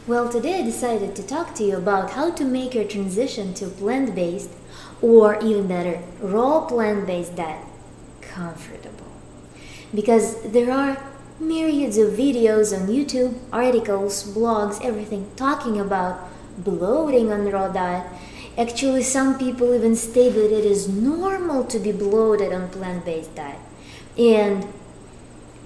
Well, today I decided to talk to you about how to make your transition to plant-based, or even better, raw plant-based diet comfortable. Because there are myriads of videos on YouTube, articles, blogs, everything talking about bloating on raw diet. Actually, some people even state that it is normal to be bloated on plant-based diet. And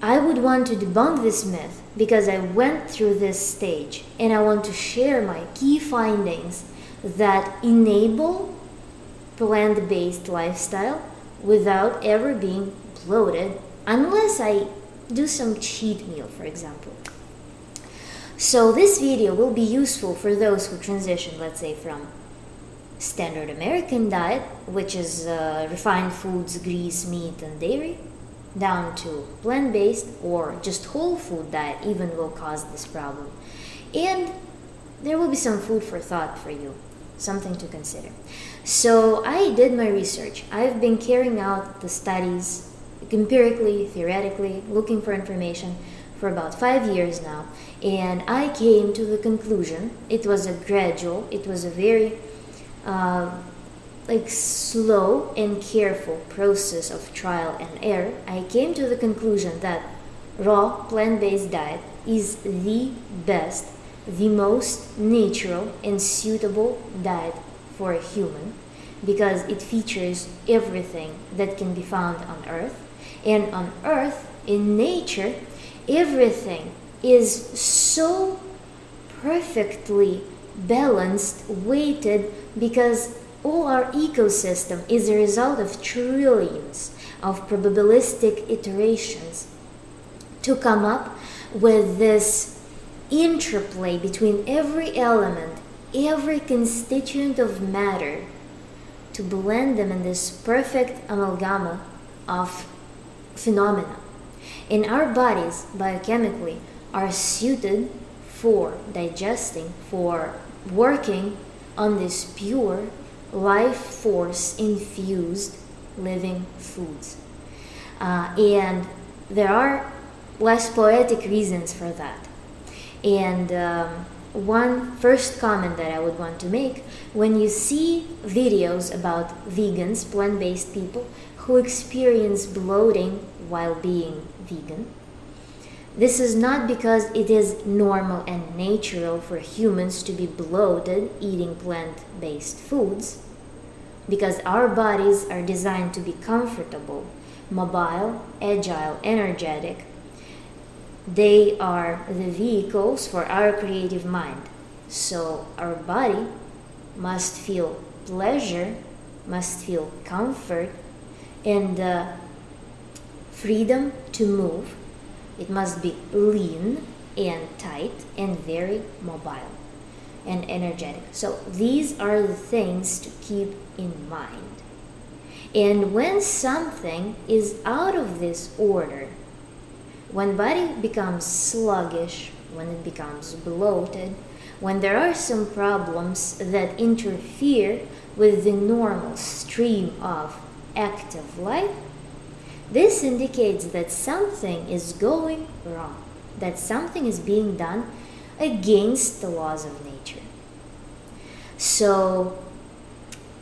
I would want to debunk this myth because I went through this stage, and I want to share my key findings that enable plant-based lifestyle without ever being bloated, unless I do some cheat meal, for example. So this video will be useful for those who transition, let's say, from standard American diet, which is refined foods, grease, meat, and dairy, down to plant-based or just whole food diet even will cause this problem. And there will be some food for thought for you, something to consider. So I did my research. I've been carrying out the studies empirically, theoretically, looking for information for about 5 years now, and I came to the conclusion, it was a gradual, it was a very slow and careful process of trial and error. I came to the conclusion that raw plant-based diet is the best, the most natural and suitable diet for a human, because it features everything that can be found on Earth. And on Earth, in nature, everything is so perfectly balanced, weighted, because all our ecosystem is a result of trillions of probabilistic iterations to come up with this interplay between every element, every constituent of matter, to blend them in this perfect amalgama of phenomena. And our bodies, biochemically, are suited for digesting, for working on this pure, life force infused living foods. And there are less poetic reasons for that. And one first comment that I would want to make, when you see videos about vegans, plant-based people who experience bloating while being vegan, this is not because it is normal and natural for humans to be bloated eating plant-based foods, because our bodies are designed to be comfortable, mobile, agile, energetic. They are the vehicles for our creative mind. So our body must feel pleasure, must feel comfort, and freedom to move. It must be lean and tight and very mobile and energetic. So these are the things to keep in mind. And when something is out of this order, when body becomes sluggish, when it becomes bloated, when there are some problems that interfere with the normal stream of active life, this indicates that something is going wrong, that something is being done against the laws of nature. So,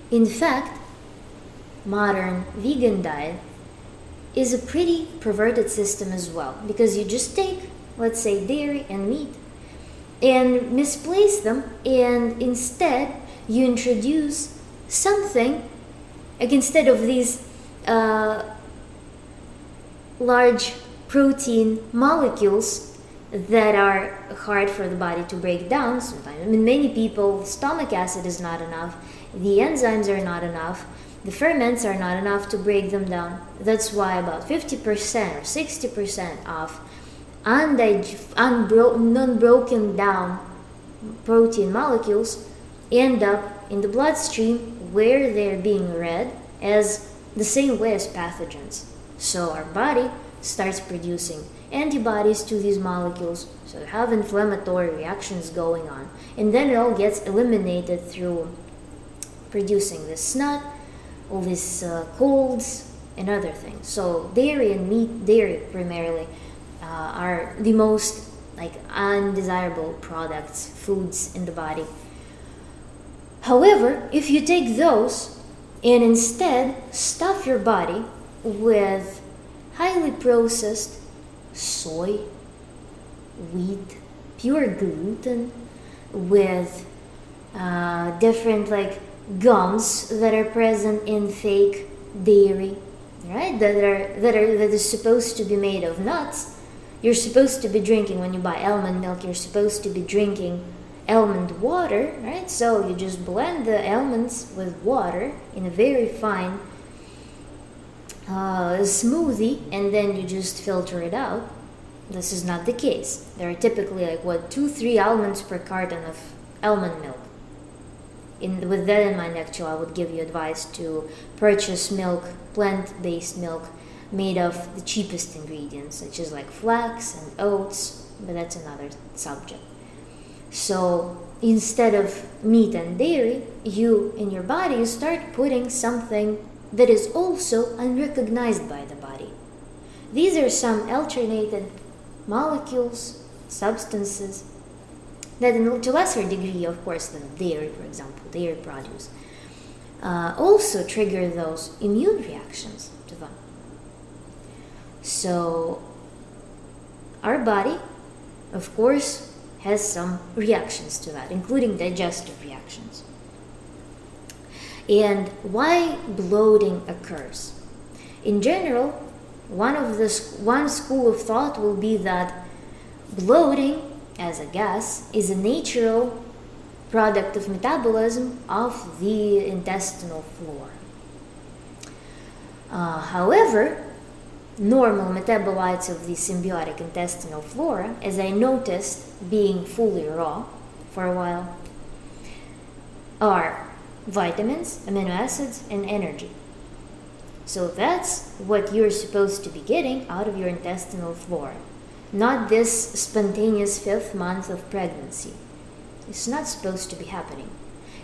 in fact, modern vegan diet is a pretty perverted system as well, because you just take, let's say, dairy and meat and misplace them, and instead you introduce something, like instead of these large protein molecules that are hard for the body to break down sometimes. I mean, many people, stomach acid is not enough, the enzymes are not enough, the ferments are not enough to break them down. That's why about 50% or 60% of non-broken down protein molecules end up in the bloodstream, where they're being read as the same way as pathogens. So our body starts producing antibodies to these molecules, so you have inflammatory reactions going on, and then it all gets eliminated through producing this snot, all these colds and other things. So dairy and meat, dairy primarily, are the most like undesirable products, foods in the body. However, if you take those and instead stuff your body with highly processed soy, wheat, pure gluten, with different like gums that are present in fake dairy, right? That is supposed to be made of nuts. You're supposed to be drinking, when you buy almond milk, you're supposed to be drinking almond water, right? So you just blend the almonds with water in a very fine smoothie, and then you just filter it out. This is not the case. There are typically like 2-3 almonds per carton of almond milk. With that in mind, actually, I would give you advice to purchase milk, plant-based milk, made of the cheapest ingredients, such as like flax and oats, but that's another subject. So instead of meat and dairy, in your body, you start putting something that is also unrecognized by the body. These are some alternated molecules, substances, that to a lesser degree, of course, than dairy, for example, dairy produce, also trigger those immune reactions to them. So our body, of course, has some reactions to that, including digestive reactions. And why bloating occurs? In general, one school of thought will be that bloating as a gas is a natural product of metabolism of the intestinal flora. However, normal metabolites of the symbiotic intestinal flora, as I noticed being fully raw for a while, are vitamins, amino acids, and energy. So that's what you're supposed to be getting out of your intestinal flora, not this spontaneous 5th month of pregnancy. It's not supposed to be happening.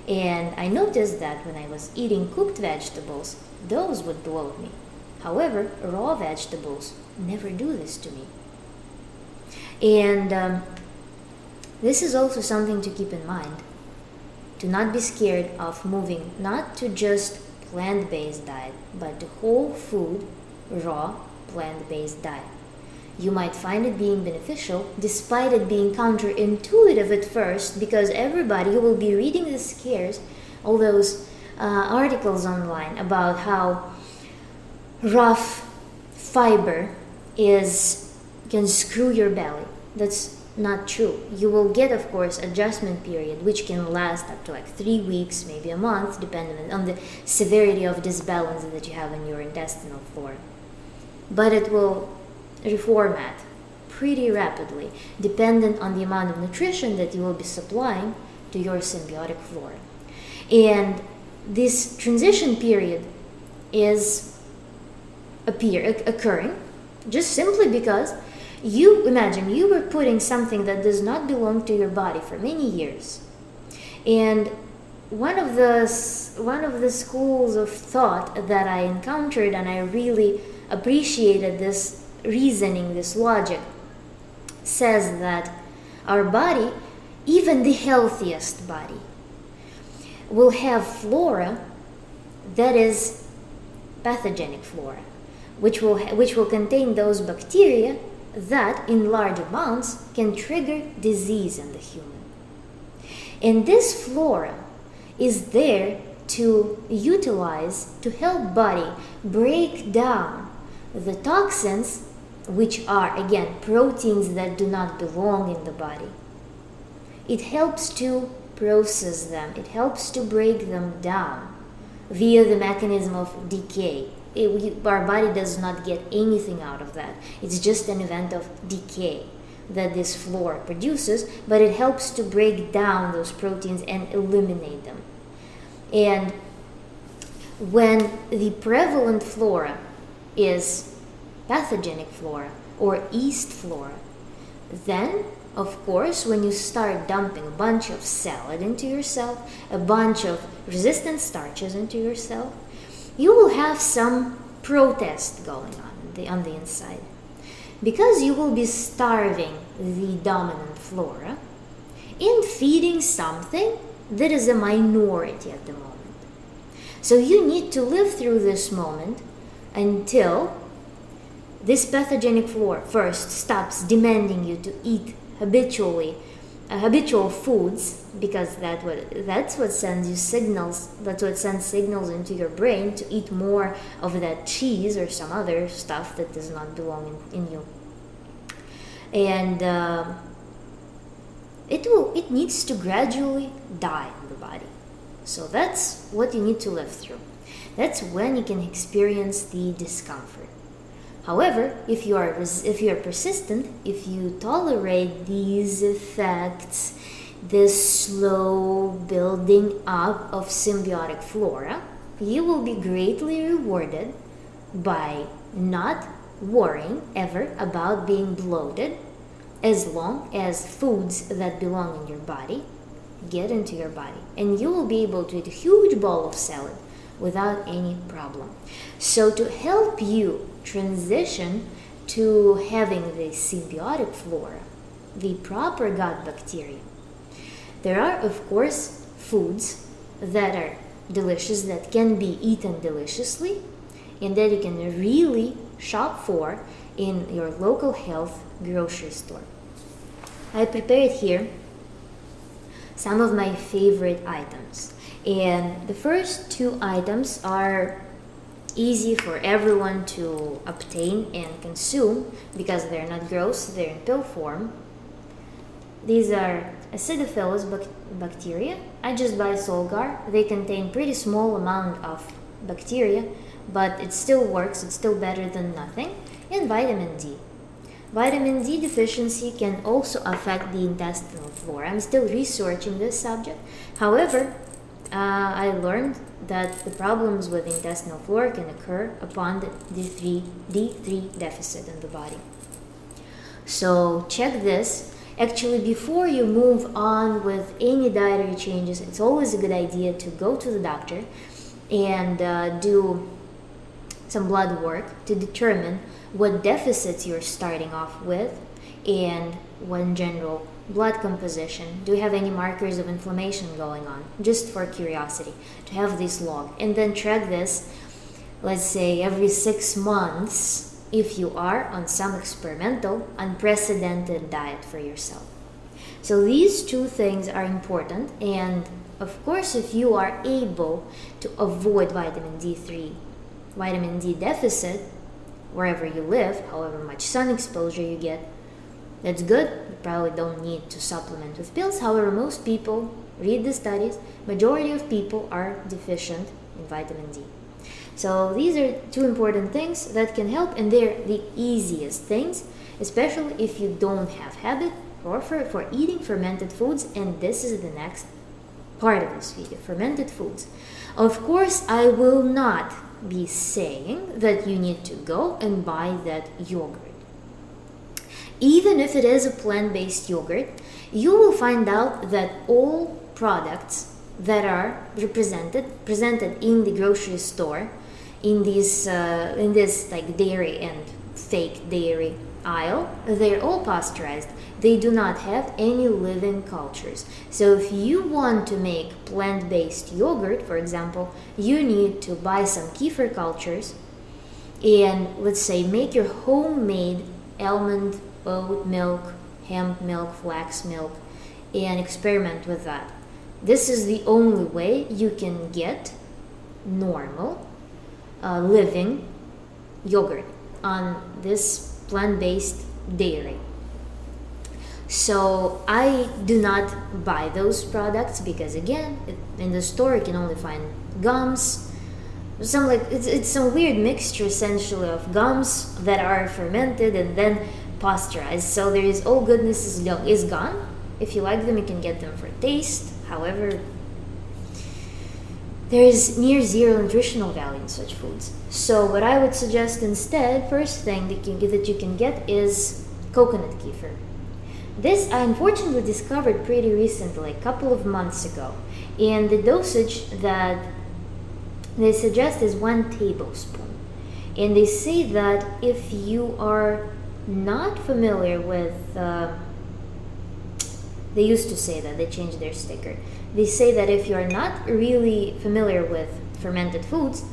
And I noticed that when I was eating cooked vegetables, those would bloat me. However, raw vegetables never do this to me. And this is also something to keep in mind. To not be scared of moving not to just plant-based diet, but to whole food, raw, plant-based diet. You might find it being beneficial despite it being counterintuitive at first, because everybody who will be reading the scares, all those articles online about how rough fiber can screw your belly. That's not true. You will get, of course, adjustment period, which can last up to like 3 weeks, maybe a month, depending on the severity of disbalance that you have in your intestinal flora. But it will reformat pretty rapidly, dependent on the amount of nutrition that you will be supplying to your symbiotic flora. And this transition period is occurring just simply because you imagine you were putting something that does not belong to your body for many years. And one of the schools of thought that I encountered, and I really appreciated this reasoning, this logic, says that our body, even the healthiest body, will have flora that is pathogenic flora, which will contain those bacteria that in large amounts can trigger disease in the human. And this flora is there to help body break down the toxins, which are, again, proteins that do not belong in the body. It helps to process them. It helps to break them down via the mechanism of decay. Our body does not get anything out of that. It's just an event of decay that this flora produces, but it helps to break down those proteins and eliminate them. And when the prevalent flora is pathogenic flora or yeast flora, then, of course, when you start dumping a bunch of salad into yourself, a bunch of resistant starches into yourself, you will have some protest going on the inside, because you will be starving the dominant flora and feeding something that is a minority at the moment. So you need to live through this moment until this pathogenic flora first stops demanding you to eat habitual foods, because that's what sends you signals. That's what sends signals into your brain to eat more of that cheese or some other stuff that does not belong in you. And it needs to gradually die in the body. So that's what you need to live through. That's when you can experience the discomfort. However, if you are persistent, if you tolerate these effects, this slow building up of symbiotic flora, you will be greatly rewarded by not worrying ever about being bloated, as long as foods that belong in your body get into your body, and you will be able to eat a huge bowl of salad without any problem. So to help you transition to having the symbiotic flora, the proper gut bacteria, there are of course foods that are delicious, that can be eaten deliciously, and that you can really shop for in your local health grocery store. I prepared here some of my favorite items, and the first two items are easy for everyone to obtain and consume because they're not gross, they're in pill form. These are acidophilus bacteria. I just buy Solgar. They contain pretty small amount of bacteria, but it still works, it's still better than nothing. And vitamin D. Vitamin D deficiency can also affect the intestinal flora. I'm still researching this subject. However, I learned that the problems with intestinal flora can occur upon the D3 deficit in the body. So check this. Actually, before you move on with any dietary changes, it's always a good idea to go to the doctor and do some blood work to determine what deficits you're starting off with and what general blood composition. Do you have any markers of inflammation going on? Just for curiosity, to have this log. And then track this, let's say every 6 months, if you are on some experimental, unprecedented diet for yourself. So these two things are important, and of course if you are able to avoid vitamin D deficit wherever you live, however much sun exposure you get, that's good. You probably don't need to supplement with pills. However, most people, read the studies, majority of people are deficient in vitamin D. So these are two important things that can help, and they're the easiest things, especially if you don't have habit for eating fermented foods. And this is the next part of this video, fermented foods. Of course, I will not be saying that you need to go and buy that yogurt. Even if it is a plant-based yogurt, you will find out that all products that are presented in the grocery store, in this like dairy and fake dairy aisle, they're all pasteurized. They do not have any living cultures. So if you want to make plant-based yogurt, for example, you need to buy some kefir cultures and, let's say, make your homemade almond, oat milk, hemp milk, flax milk, and experiment with that. This is the only way you can get normal living yogurt on this plant-based dairy. So I do not buy those products because, again, in the store you can only find gums, it's some weird mixture essentially of gums that are fermented and then pasteurized. So there is all goodness is gone. If you like them, you can get them for taste. However, there is near zero nutritional value in such foods. So what I would suggest instead, first thing that you can get is coconut kefir. This I unfortunately discovered pretty recently, a couple of months ago, and the dosage that they suggest is 1 tablespoon. And they say that if you are not familiar with They used to say that, they changed their sticker. They say that if you're not really familiar with fermented foods,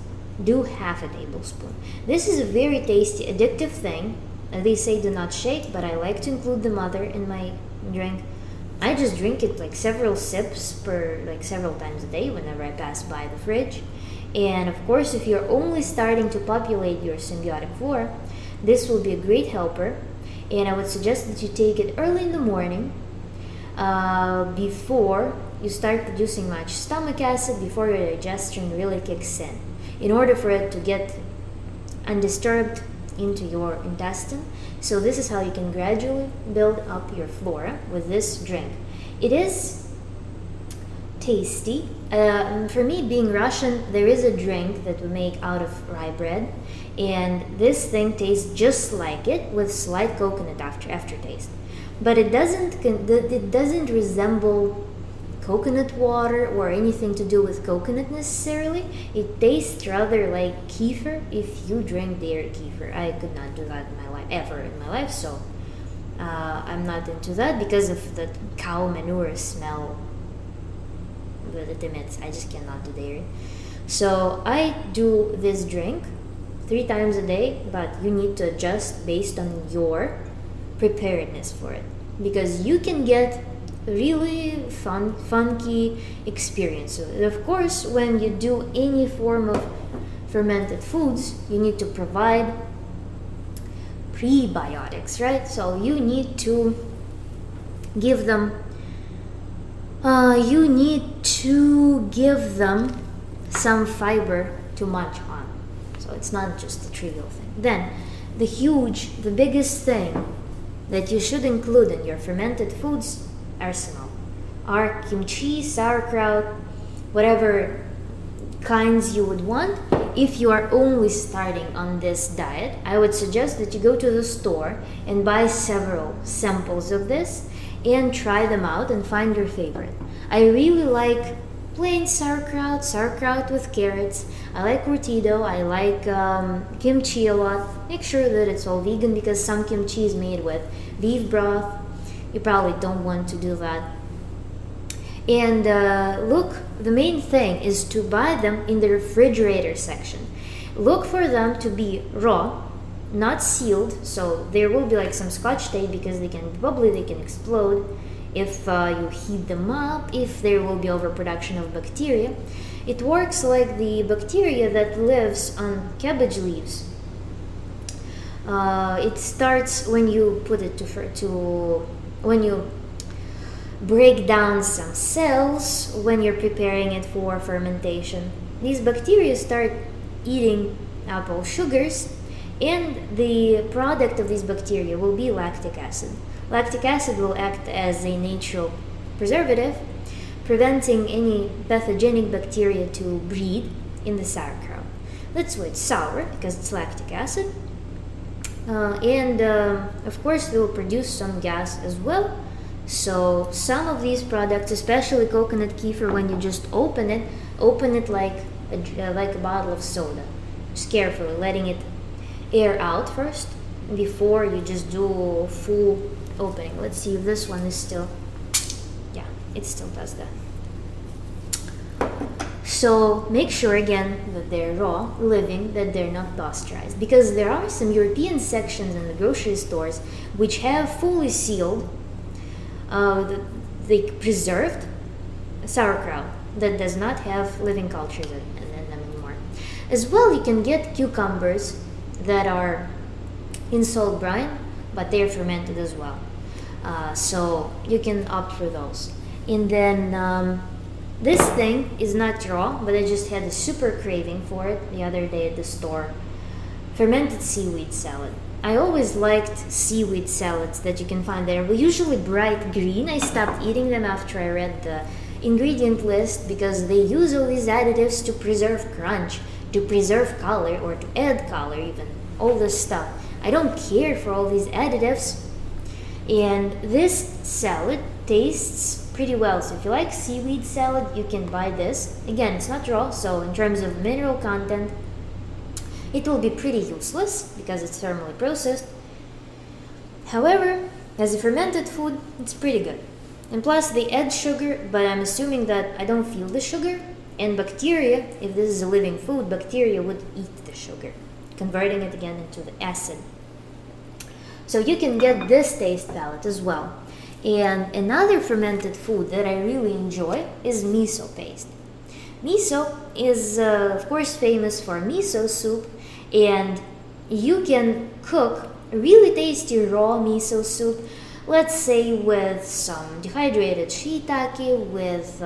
do half a tablespoon. This is a very tasty, addictive thing. They say do not shake, but I like to include the mother in my drink. I just drink it like several sips like several times a day whenever I pass by the fridge. And of course, if you're only starting to populate your symbiotic flora, this will be a great helper. And I would suggest that you take it early in the morning, before you start producing much stomach acid, before your digestion really kicks in order for it to get undisturbed into your intestine. So this is how you can gradually build up your flora with this drink. It is tasty. For me, being Russian, there is a drink that we make out of rye bread, and this thing tastes just like it with slight coconut aftertaste. But it doesn't resemble coconut water or anything to do with coconut necessarily. It tastes rather like kefir, if you drink dairy kefir. I could not do that ever in my life, so I'm not into that because of the cow manure smell that it emits. I just cannot do dairy. So I do this drink 3 times a day, but you need to adjust based on your preparedness for it, because you can get really funky experience. So of course, when you do any form of fermented foods, you need to provide prebiotics, right? So you need to give them some fiber to munch on. So it's not just a trivial thing. Then the biggest thing that you should include in your fermented foods arsenal are kimchi, sauerkraut, whatever kinds you would want. If you are only starting on this diet, I would suggest that you go to the store and buy several samples of this and try them out and find your favorite. I really like plain sauerkraut with carrots. I like curtido. I like kimchi a lot. Make sure that it's all vegan, because some kimchi is made with beef broth. You probably don't want to do that. And look, the main thing is to buy them in the refrigerator section. Look for them to be raw, not sealed, so there will be like some scotch tape, because they can explode if you heat them up, if there will be overproduction of bacteria. It works like the bacteria that lives on cabbage leaves. It starts when you put it when you break down some cells when you're preparing it for fermentation. These bacteria start eating apple sugars, and the product of these bacteria will be lactic acid. Lactic acid will act as a natural preservative, preventing any pathogenic bacteria to breed in the sauerkraut. That's why it's sour, because it's lactic acid. Of course, they will produce some gas as well. So some of these products, especially coconut kefir, when you just open it like a bottle of soda. Just carefully letting it air out first before you just do full opening. Let's see if this one is still, yeah, it still does that. So make sure again that they're raw, living, that they're not pasteurized, because there are some European sections in the grocery stores which have fully sealed, the preserved sauerkraut that does not have living cultures in them anymore. As well, you can get cucumbers that are in salt brine, but they're fermented as well. So you can opt for those. And then this thing is not raw, but I just had a super craving for it the other day at the store. Fermented seaweed salad. I always liked seaweed salads that you can find there. They're usually bright green. I stopped eating them after I read the ingredient list, because they use all these additives to preserve crunch, to preserve color, or to add color even. All this stuff. I don't care for all these additives. And this salad tastes pretty well. So if you like seaweed salad, you can buy this. Again, it's not raw, so in terms of mineral content, it will be pretty useless because it's thermally processed. However, as a fermented food, it's pretty good. And plus they add sugar, but I'm assuming that I don't feel the sugar. And bacteria, if this is a living food, bacteria would eat the sugar, converting it again into the acid. So you can get this taste palette as well. And another fermented food that I really enjoy is miso paste. Miso is, of course, famous for miso soup, and you can cook really tasty raw miso soup, let's say with some dehydrated shiitake, with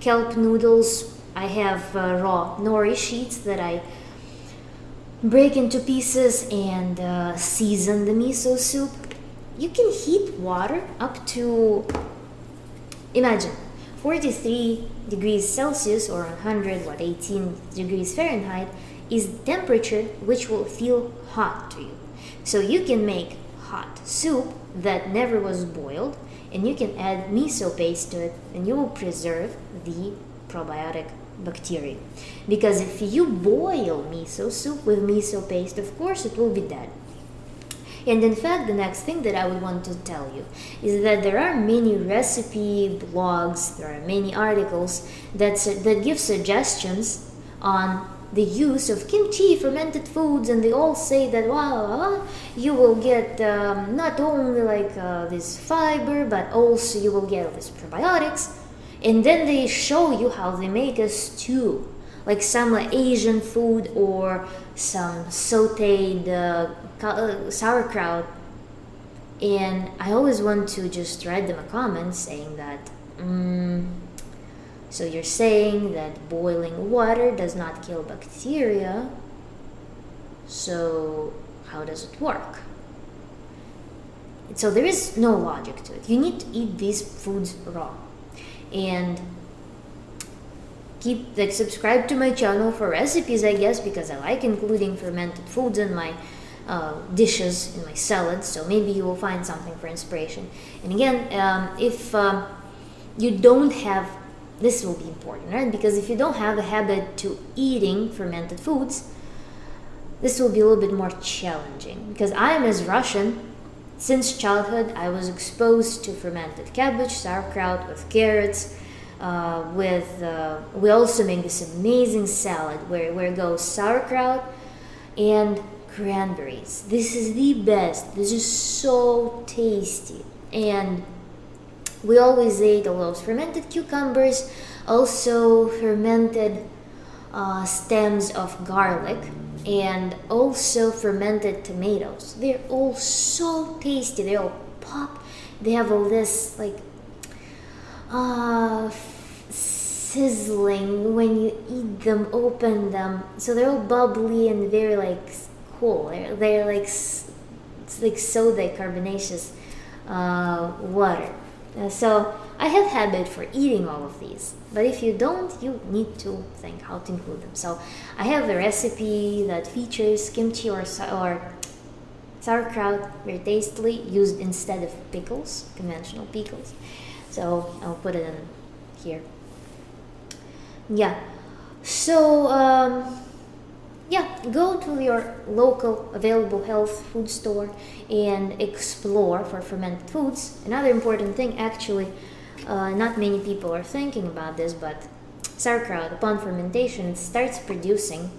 kelp noodles. I have raw nori sheets that I break into pieces and season the miso soup. You can heat water up to, imagine, 43 degrees Celsius or 18 degrees Fahrenheit is the temperature which will feel hot to you. So you can make hot soup that never was boiled, and you can add miso paste to it, and you will preserve the probiotic bacteria. Because if you boil miso soup with miso paste, of course it will be dead. And in fact, the next thing that I would want to tell you is that there are many recipe blogs, there are many articles that give suggestions on the use of kimchi, fermented foods, and they all say that, wow, you will get not only like this fiber, but also you will get this probiotics. And then they show you how they make a stew, like some Asian food or some sauteed sauerkraut. And I always want to just write them a comment saying that, so you're saying that boiling water does not kill bacteria, so how does it work? So there is no logic to it. You need to eat these foods raw. And subscribe to my channel for recipes, I guess, because I like including fermented foods in my dishes, in my salads, so maybe you will find something for inspiration. And again, if you don't have, this will be important, right? Because if you don't have a habit to eating fermented foods, this will be a little bit more challenging. Because I am as Russian. Since childhood, I was exposed to fermented cabbage, sauerkraut with carrots. We also make this amazing salad where goes sauerkraut and cranberries. This is the best. This is so tasty. And we always ate all those fermented cucumbers, also fermented stems of garlic, and also fermented tomatoes. They're all so tasty. They all pop. They have all this like sizzling when you eat them, open them. So they're all bubbly and very like cool. They're like it's like soda carbonaceous water. So I have habit for eating all of these, but if you don't, you need to think how to include them. So I have a recipe that features kimchi or sauerkraut very tastily, used instead of pickles, conventional pickles. So I'll put it in here. Yeah. So go to your local available health food store and explore for fermented foods. Another important thing, actually, not many people are thinking about this, but sauerkraut, upon fermentation, it starts producing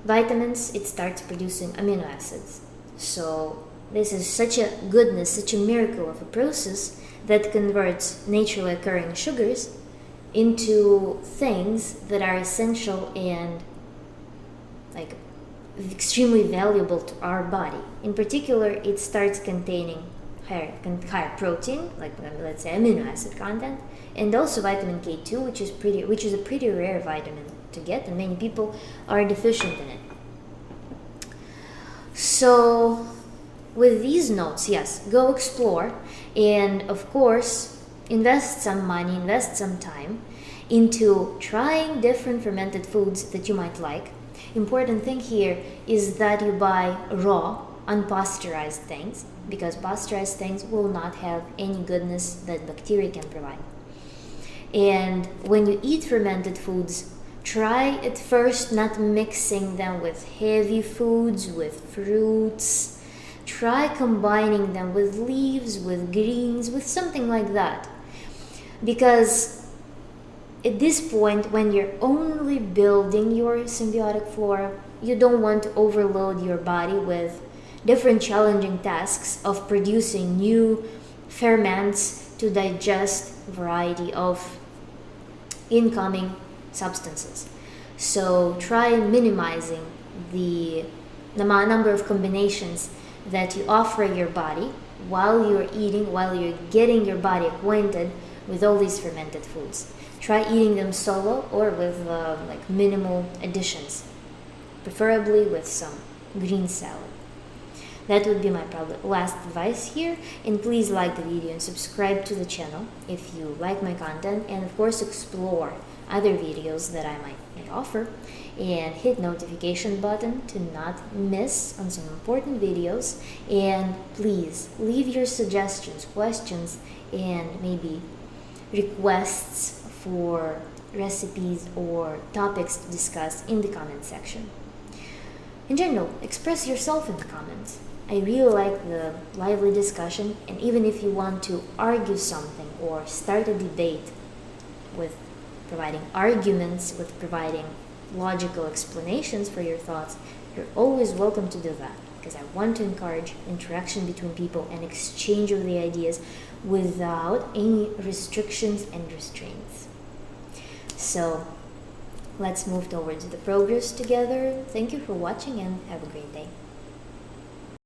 vitamins, it starts producing amino acids. So this is such a goodness, such a miracle of a process that converts naturally occurring sugars into things that are essential and like extremely valuable to our body. In particular, it starts containing higher protein, like let's say amino acid content, and also vitamin K2, which is a pretty rare vitamin to get, and many people are deficient in it. So with these notes, yes, go explore, and of course invest some money, invest some time into trying different fermented foods that you might like. Important thing here is that you buy raw, unpasteurized things, because pasteurized things will not have any goodness that bacteria can provide. And when you eat fermented foods, try at first not mixing them with heavy foods, with fruits, try combining them with leaves, with greens, with something like that. Because at this point, when you're only building your symbiotic flora, you don't want to overload your body with different challenging tasks of producing new ferments to digest a variety of incoming substances. So try minimizing the number of combinations that you offer your body while you're eating, while you're getting your body acquainted with all these fermented foods. Try eating them solo or with like minimal additions, preferably with some green salad. That would be my probably last advice here. And please like the video and subscribe to the channel if you like my content, and of course explore other videos that I might offer, and hit notification button to not miss on some important videos. And please leave your suggestions, questions, and maybe requests for recipes or topics to discuss in the comment section. In general, express yourself in the comments. I really like the lively discussion, and even if you want to argue something or start a debate with providing arguments, with providing logical explanations for your thoughts, you're always welcome to do that, because I want to encourage interaction between people and exchange of the ideas without any restrictions and restraints. So let's move towards the progress together. Thank you for watching and have a great day.